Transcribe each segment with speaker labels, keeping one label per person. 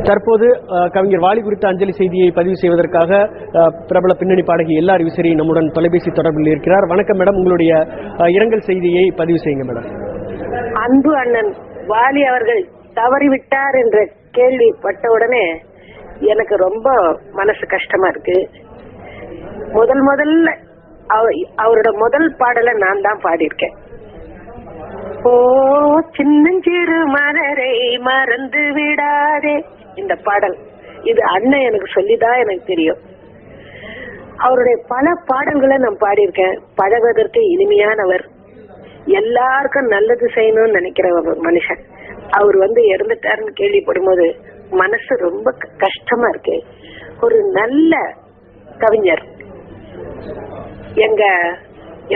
Speaker 1: தற்போது கவிஞர் வாலி குறித்த அஞ்சலி செய்தியை பதிவு செய்வதற்காக பிரபல பின்னணி பாடகி எல்லார் விசிறி நம்முடன் தொலைபேசி தொடர்பில் இருக்கிறார். வணக்கம் மேடம், உங்களுடைய இரங்கல் செய்தியை பதிவு செய்யுங்க மேடம்.
Speaker 2: அன்பு அண்ணன் வாலி அவர்கள் தவறிவிட்டார் என்ற கேள்விப்பட்டவுடனே எனக்கு ரொம்ப மனசு கஷ்டமா இருக்கு. முதல்ல அவரோட முதல் பாடலை நான் தான் பாடியிருக்கேன். ஓ சின்னஞ்சிறு மலரை மறந்து விடாதே, இந்த பாடல் இது அண்ணன் எனக்கு சொல்லிதான் எனக்கு தெரியும். அவருடைய பல பாடல்களை நான் பாடியிருக்கேன். பழகுவதற்கு இனிமையானவர், எல்லாருக்கும் நல்லது செய்யணும்னு நினைக்கிற ஒரு மனுஷன். அவர் இறந்துட்டாருன்னு கேள்விப்படும் போது மனசு ரொம்ப கஷ்டமா இருக்கு. ஒரு நல்ல கவிஞர், எங்க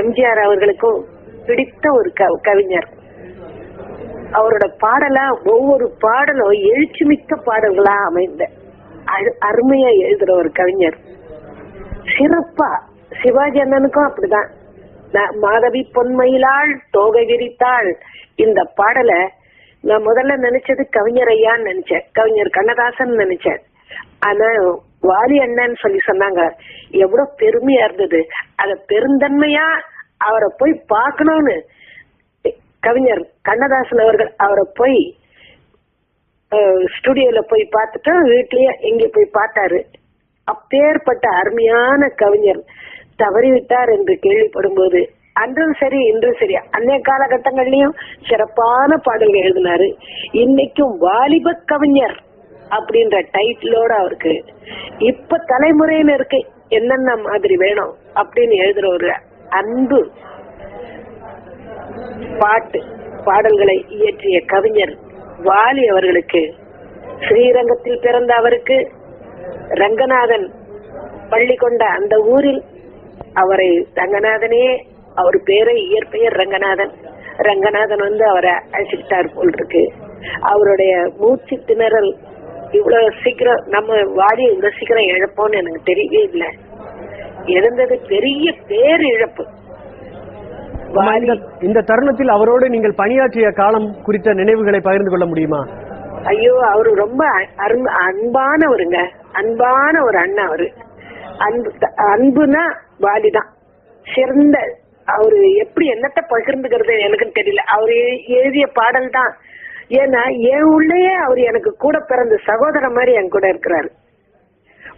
Speaker 2: எம்ஜிஆர் அவர்களுக்கும் பிடித்த ஒரு கவிஞர். அவரோட பாடலா ஒவ்வொரு பாடலும் எழுச்சி மிக்க பாடல்களா அமைந்த அருமையா எழுதுற ஒரு கவிஞர். சிறப்பா சிவாஜி அண்ணனுக்கும் அப்படிதான். மாதவி பொன்மயிலாள் தோகை விரித்தாள், இந்த பாடலை நான் முதல்ல நினைச்சது கவிஞர் ஐயான்னு நினைச்சேன், கவிஞர் கண்ணதாசன் நினைச்சேன். ஆனா வாலி அண்ணன் சொல்லி சொன்னாங்க. எவ்வளவு பெருமையா இருந்தது. அத பெருந்தன்மையா அவரை போய் பார்க்கணும்னு கவிஞர் கண்ணதாசன் அவர்கள் அவரை போய் ஸ்டுடியோல போய் பார்த்துட்டு வீட்லயே எங்க போய் பார்த்தாரு. அப்பேற்பட்ட அருமையான கவிஞர் தவறிவிட்டார் என்று கேள்விப்படும் போது அன்றும் சரி இன்றும் சரி அன்னைய காலகட்டங்கள்லயும் சிறப்பான பாடல்கள் எழுதினாரு. இன்னைக்கும் வாலிப கவிஞர் அப்படின்ற டைட்டிலோட அவருக்கு இப்ப தலைமுறையினருக்கு என்னென்ன மாதிரி வேணும் அப்படின்னு எழுதுற ஒரு அன்பு பாடல்களை இயற்றிய கவிஞர் வாலி அவர்களுக்கு, ஸ்ரீரங்கத்தில் பிறந்த அவருக்கு ரங்கநாதன் பள்ளி கொண்ட அந்த ஊரில் அவரை ரங்கநாதனே, அவர் பேரை இயற்பெயர் ரங்கநாதன். ரங்கநாதன் அவரை அழைச்சிட்டார் போல் இருக்கு. அவருடைய மூச்சு திணறல் இவ்வளவு சீக்கிரம் நம்ம வாலி இவ்வளவு சீக்கிரம் இழப்போம்னு எனக்கு தெரியவே இல்லை. இழந்தது பெரிய பேர் இழப்பு.
Speaker 1: இந்த தருணத்தில் அவரோடு நீங்கள் பணியாற்றிய காலம் குறித்த நினைவுகளை பகிர்ந்து கொள்ள முடியுமா?
Speaker 2: ஐயோ, அவரு ரொம்ப அன்பானவருங்க, அன்பான ஒரு அண்ணா. அவரு அன்புனா வாலிதான் சிறந்த. அவரு எப்படி என்னத்தை பகிர்ந்துக்கிறது எனக்கு தெரியல. அவரு எழுதிய பாடல் தான். ஏன்னா என் உள்ளேயே அவர் எனக்கு கூட பிறந்த சகோதரன் மாதிரி என் கூட இருக்கிறாரு.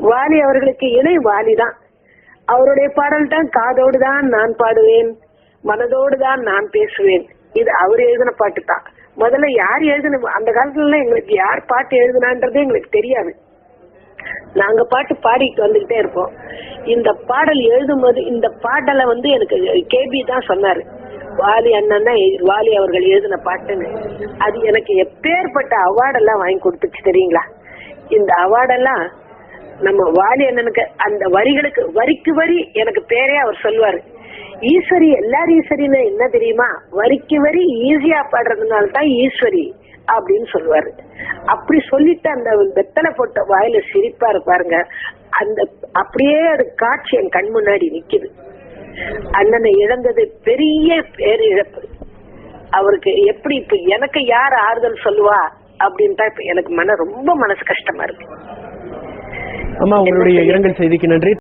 Speaker 2: வாலி அவர்களுக்கு இணை வாலிதான். அவருடைய பாடல் தான் காதோடு தான் நான் பாடுவேன், மனதோடு தான் நான் பேசுவேன். இது அவர் எழுதின பாட்டு தான். முதல்ல யார் எழுதின, அந்த காலத்துல எங்களுக்கு யார் பாட்டு எழுதினான்றதே எங்களுக்கு தெரியாது. நாங்க பாட்டு பாடிட்டு வந்துகிட்டே இருப்போம். இந்த பாடல் எழுதும் போது இந்த பாடலை எனக்கு கேபி தான் சொன்னாரு, வாலி அண்ணன் தான் வாலி அவர்கள் எழுதின பாட்டுன்னு. அது எனக்கு எப்பேற்பட்ட அவார்டெல்லாம் வாங்கி கொடுத்துச்சு தெரியுங்களா. இந்த அவார்டெல்லாம் நம்ம வாலி அண்ணனுக்கு அந்த வரிகளுக்கு வரிக்கு வரி எனக்கு பேரே அவர் சொல்லுவாரு. ஈஸ்வரி, எல்லாரும் ஈஸ்வரின்னு என்ன தெரியுமா, வரிக்கு வரி ஈஸியா பாடுறதுனால தான் ஈஸ்வரி அப்படின்னு சொல்லுவாரு. அப்படி சொல்லிட்டு அந்த வெத்தலை போட்ட வாயில சிரிப்பாரு பாருங்க. அந்த அப்படியே அது காட்சி என் கண் முன்னாடி நிக்குது. அண்ணனை இழந்தது பெரிய பேரிழப்பு. அவருக்கு எப்படி இப்ப எனக்கு யார் ஆறுதல் சொல்லுவா அப்படின்ட்டா இப்ப எனக்கு ரொம்ப மனசு கஷ்டமா இருக்கு.
Speaker 1: அம்மா, உங்களுடைய இரங்கல் செய்திக்கு நன்றி.